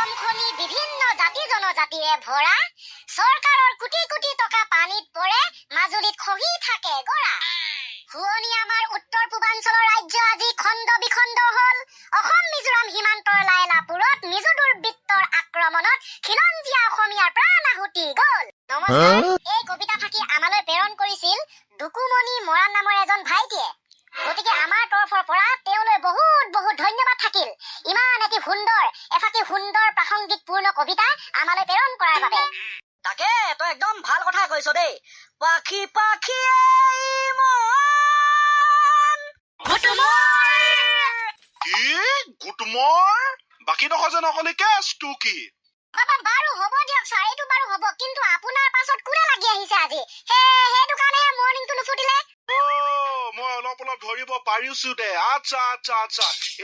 অসমখনি বিভিন্ন জাতি জনজাতিৰে ভৰা চৰকাৰৰ কোটি কোটি টকা পানীত পৰে মাজুলীত খহি থাকে গৰা শুৱনি আমাৰ উত্তৰ পূৰ্বাঞ্চলৰ ৰাজ্য আজি খণ্ড বিখণ্ড হল অসম মিজোৰাম সীমান্তৰ লাইলাপুৰত মিজো দুৰ্বৃত্তৰ আক্ৰমণত খিলঞ্জীয়া অসমীয়াৰ প্ৰাণ আহুতি গল নমস্কাৰ এই কবিতা ফাঁকি আমালৈ প্ৰেৰণ কৰিছিল দুকুমণি মৰাণ নামৰ এজন ভাইটিয়ে গতিকে আমাৰ তৰফৰ পৰা তেওঁলৈ বহুত বহুত ধন্যবাদ থাকিল ইমান এটি সুন্দৰ প্ৰাসংগিকপূৰ্ণ কবিতা আমালৈ প্ৰেৰণ কৰাৰ বাবে তাকে তই একদম ভাল কথা কৈছ দেই পাখি পাখি এই মন গুটমৰ বাকী নহয় যে নকলি কেছটো কি বাবা বাৰু হ'ব দিয়ক ছাৰ এইটো বাৰু হ'ব কিন্তু আপোনাৰ পাছত কোনে লাগি আহিছে আজি সেইটো কাৰণে মৰ্নিংটো নুফুটিলে মই অলপ ধৰিব পাৰিছো দে আচ্ছা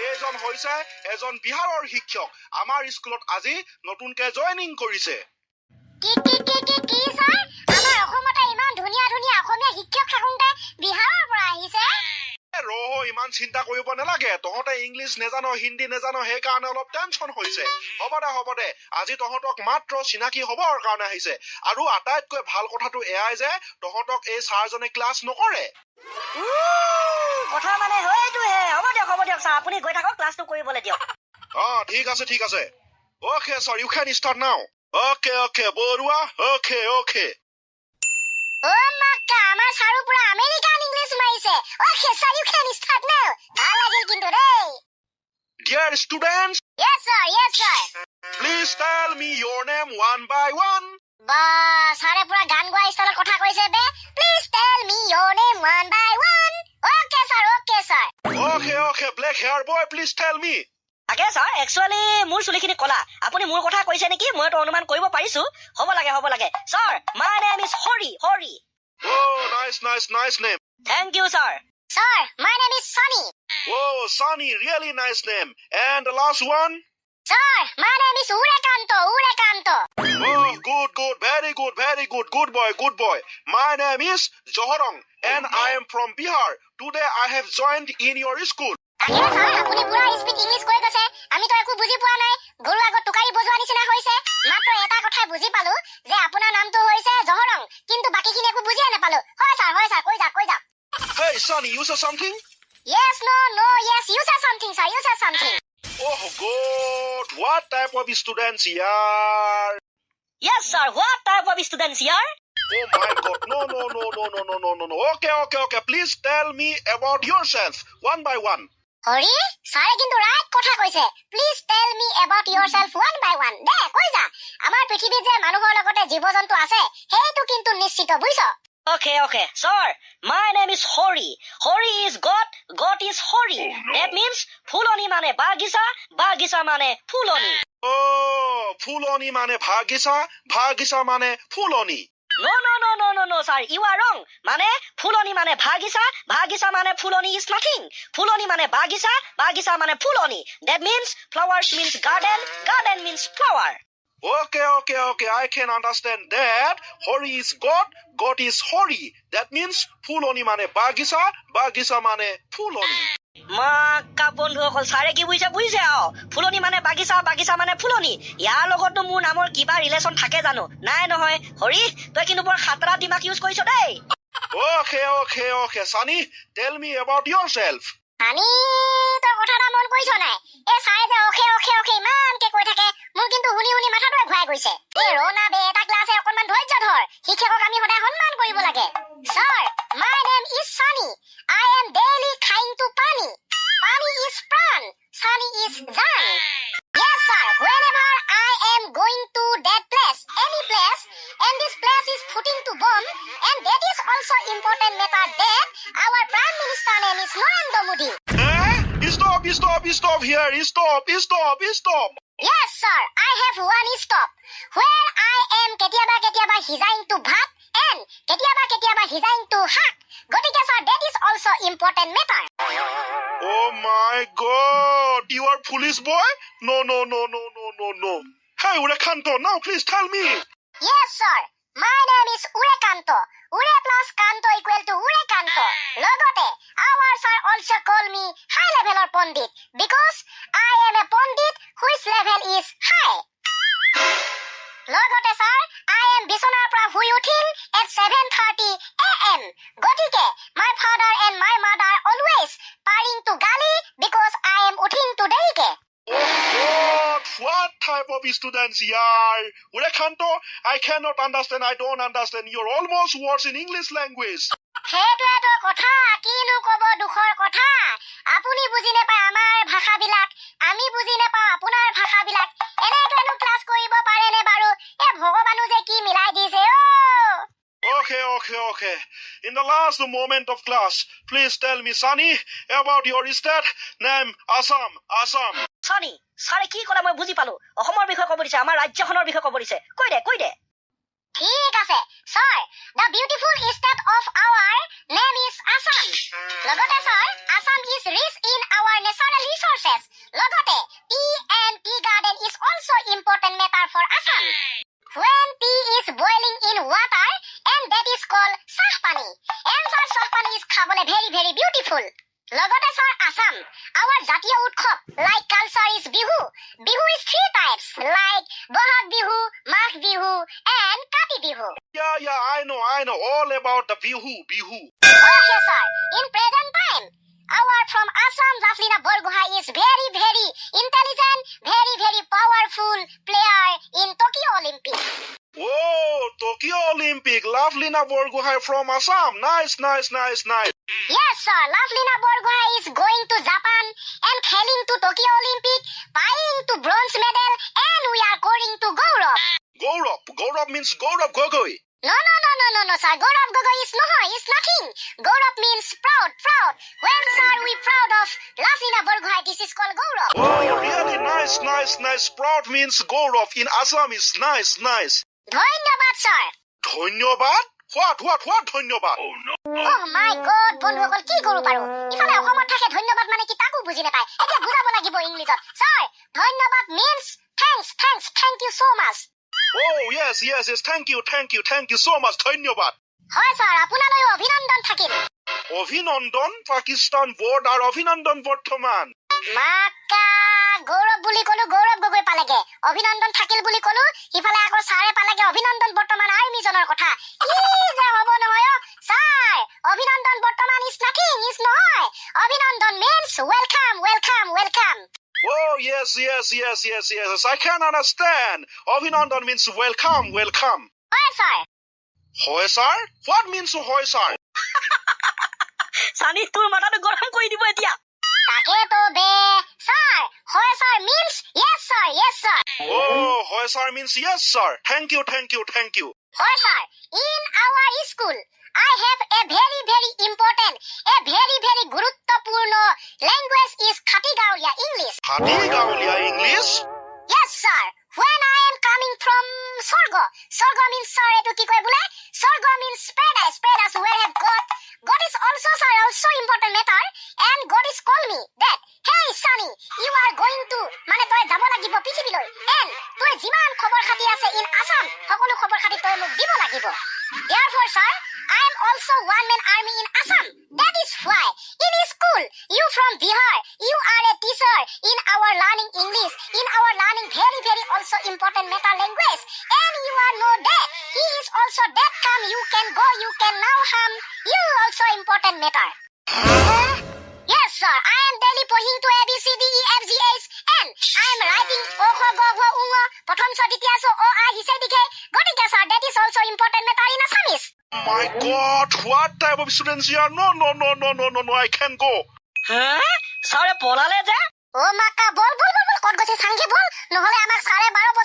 এইজন হৈছে এজন বিহাৰৰ শিক্ষক আমাৰ স্কুলত আজি নতুনকে জইনিং কৰিছে কি ছাৰ আমাৰ অসমতে ইমান ধুনীয়া অসমীয়া শিক্ষক থাকোঁতে বিহাৰৰ পৰা আহিছে ৰহ ইমান চিন্তা কৰিব নালাগে তহঁতে ইংলিছ নেজানো হিন্দী নেজানো সেইকাৰণে অলপ টেনচন হৈছে হ'ব দে আজি তহঁতক মাত্ৰ চিনাকি হবৰ কাৰণে আহিছে আৰু আটাইতকৈ ভাল কথাটো এয়াই যে তহঁতক এই ছাৰজনে ক্লাছ নকৰে কথা মানে হয়টোহে হ'ব দিয়ক ছাৰ আপুনি গৈ থাকক ক্লাছটো কৰিবলৈ দিয়ক ঠিক আছে অ'কে ছাৰ ইউ কেন ষ্টাৰ্ট নাও অ'কে বৰুৱা অ'কে মাক্কা আমাৰ ছাৰো পুৰা আমেৰিকান ইংলিছ মাৰিছে অ'কে ছাৰ ইউ কেন ষ্টাৰ্ট নাও ভাল লাগিল কিন্তু দেই dear students Yes sir please tell me your name one by one বা ছাৰে পুৰা গান গোৱা ষ্টাইলত কথা কৈছে বে please tell me your name one by one okay sir okay black hair boy please tell me তাকে ছাৰ একচুৱেলি মোৰ চুলিখিনি কলা আপুনি মোৰ কথা কৈছে নেকি মইতো অনুমান কৰিব পাৰিছো হ'ব লাগে sir my name is Hari nice name thank you sir Sir, my name is Sunny. Sunny, really nice name. And the last one? Sir, my name is Urekanto. Good. Very good. Good boy. My name is Johorong and I am from Bihar. Today I have joined in your school. Sir, আপুনি পুৰা speed English কৈ গৈছে আমি তো একো বুজি পোৱা নাই গৰু আগত টুকাৰি বজোৱা নিচিনা হৈছে মাত্ৰ এটা কথা বুজি পালো যে আপোনাৰ নামটো হৈছে জহৰং কিন্তু বাকিখিনি একো বুজিয়ে নাপালো হয় ছাৰ কৈ যা Hey, Sunny, you said something? Yes, no, yes, you said something, sir, you said something. Oh, God, what type of students here? Yes, sir, what type of students here? Oh, my God, no. Okay, please tell me about yourself, one by one. Hari ছাৰে কিন্তু right কথা কৈছে please tell me about yourself one by one দে কৈ যা আমাৰ পৃথিৱীত যে মানুহৰ লগতে জীৱ-জন্তু আছে সেইটো কিন্তু নিশ্চিত বুজিছ Okay. Sir, my name is Hori. Hori is God. God is Hori. That means Fuloni mane Bagisa mane Fuloni. Oh, Fuloni mane Bhagisa mane Fuloni. No, sir. You are wrong. Fuloni mane Bhagisa mane Fuloni is nothing. Fuloni mane Bagisa mane Fuloni. That means flowers means garden means flower. Okay, I can understand that. Hori is God is Hori. That means Fuloni mane Bagisa mane Fuloni. মাকা বন্ধুসকল ছাৰে কি বুজিছে ফুলনি মানে বাগিচা মানে ফুলনি ইয়াৰ লগতনো মোৰ নামৰ কিবা ৰিলেশ্যন থাকে জানো নাই নহয় হৰি তই কিন্তু বৰ খাতৰা দিমাগ ইউজ কৰিছ দেই Okay, Sunny, tell me about yourself. আমি তোৰ কথাটা মন কৰিছ নাই এই ছাৰে যে অখে ইমানকে কৈ থাকে মোৰ কিন্তু শুনি মাথাটোৱে ঘূৰাই গৈছে এই ৰনা বে এটা ক্লাছে অকণমান ধৈৰ্য ধৰ শিক্ষকক আমি সদায় সন্মান কৰিব লাগে Sir, my name is Sunny. I am daily trying to Pani is Pran, Sunny is Jan. Yes sir, whenever I am going to that place, any place, and this place is putting to bomb, and that is also important matter that our Prime Minister name is Narendra Modi. Stop here. Stop. Yes sir, I have one stop. Where I am কেতিয়াবা হিজাইং to ভাত and কেতিয়াবা হিজাইং to শাক. গতিকে sir, that is also important matter. Oh my God, you are foolish boy? No. Hey, Urekanto, now please tell me. Yes sir, my name is Urekanto. Ure plus Kanto equal to Urekanto. Logote, our sir also call me high level or Pondit because I am a Pondit whose level is high. লগতে sir I am বিচনাৰ পৰা শুই উঠিম at 7:30 AM গতিকে my father and my mother always parring to গালি because I am উঠিম to দেৰিকে Oh God, what type of students here? Urekanto, I cannot understand, I don't understand. You're almost worse in English language. সেইটোৱেতো কথা কিনো কব দুখৰ কথা আপুনি বুজি নাপায় আমাৰ ভাষাবিলাক আমি বুজি নাপাওঁ আপোনাৰ ভাষাবিলাক এনেকেনো ক্লাছ কৰিব পাৰেনে বাৰু ভগৱানো যে কি মিলাই দিছে Okay. In the last moment of class, please tell me, Sunny, about your state name, Assam. Sunny, ছাৰে কি ক'লে মই বুজি পালো অসমৰ বিষয়ে ক'ব দিছে আমাৰ ৰাজ্যখনৰ বিষয়ে ক'ব দিছে কৈ দে ঠিক আছে sir the beautiful state of our name is Assam লগতে sir Assam is rich in our natural resources লগতে tea and tea garden is also important matter for Assam when tea is boiling in water and that is called sahpani and sir sahpani is খাবলে very beautiful লগতে sir Assam our জাতীয় উৎসৱ like culture is bihu is 3 types like Bohag Bihu Magh Bihu and Kati Bihu Yeah, I know all about the bihu. Okay sir in present time our from Assam Laflina Borgohain is very intelligent very powerful player in Tokyo Olympic Oh, Tokyo Olympic, Lovelina Borgohain from Assam. Nice. Yes sir Laflina Borgohain is going to Japan and heading to Tokyo Olympic buying to bronze medal and we are going to Gaurav means Gaurav Gogoi. No sir Gaurav Gogoi is nothing Gaurav means proud when sir we proud of Laflina Borgohain this is called Gaurav Oh, really nice. Proud means Gaurav in Assam is nice. ধন্যবাদ sir Dhanyabad? What dhanyabad? Oh my god বন্ধুসকল কি কৰো বাৰু ইফালে অসমত থাকে ধন্যবাদ মানে কি তাকো বুজি নাপায় এতিয়া বুজাব লাগিব ইংলিছত sir ধন্যবাদ means thank you so much Oh, yes. Thank you so much. Dhanyabad. হয় sir আপোনালৈ অভিনন্দন থাকিল Abhinandan, Pakistan border, Abhinandan Bordhaman. মাকা গৌৰৱ বুলি কলো গৌৰৱ গগৈ পালেগে অভিনন্দন থাকিল বুলি কলো ইফালে আকৌ ছাৰে পালেগে অভিনন্দন বৰ্তমান আৰ্মিজনৰ কথা কি যে হ'ব নহয় ছাৰ অভিনন্দন বৰ্তমান ইজ নাথিং ইজ নহয় অভিনন্দন means welcome Oh, yes. I can understand. Abhinandan means welcome. হয় sir Hoy, sir? What means hoy, sir? Sunny তোৰ মাথাটো গৰম কৰি দিব এতিয়া তাকেতো বে ছাৰ হয় sir means yes sir Oh, hoy, sir means yes, sir. Thank you. হয় sir in our school I have a very important a very গুৰুত্বপূৰ্ণ language is Khati Gaolia English Khati Gaolia English? Yes sir when I am coming from Sorgo means sir etu ki koy bole Sorgo means paradise where have God is also important matter and God is call me that hey Sunny you are going to মানে তই যাব লাগিব পৃথিৱীলৈ and তই যিমান খবৰ খাতি আছে in Assam সকলো খবৰ খাতি তই মোক দিব লাগিব therefore sir I am also one man army in Assam that is why in school you from Bihar you are a teacher in our learning English in our learning very also important matter language and you are know that he is also that come you can go you can now ham you also important matter yes sir I am daily পঢ়িং to ABCDEFGH and I am writing অ গ ঘ ঙ প্ৰথম দ্বিতীয় অ আ হিচাই দিখে গতিকে sir that is also important matter in Assamese My God, what type of students here? No, I can't go. ছাৰে পলালে যে ও মাকা বল কত গছে সাংগে বল নহলে আমাক 12:30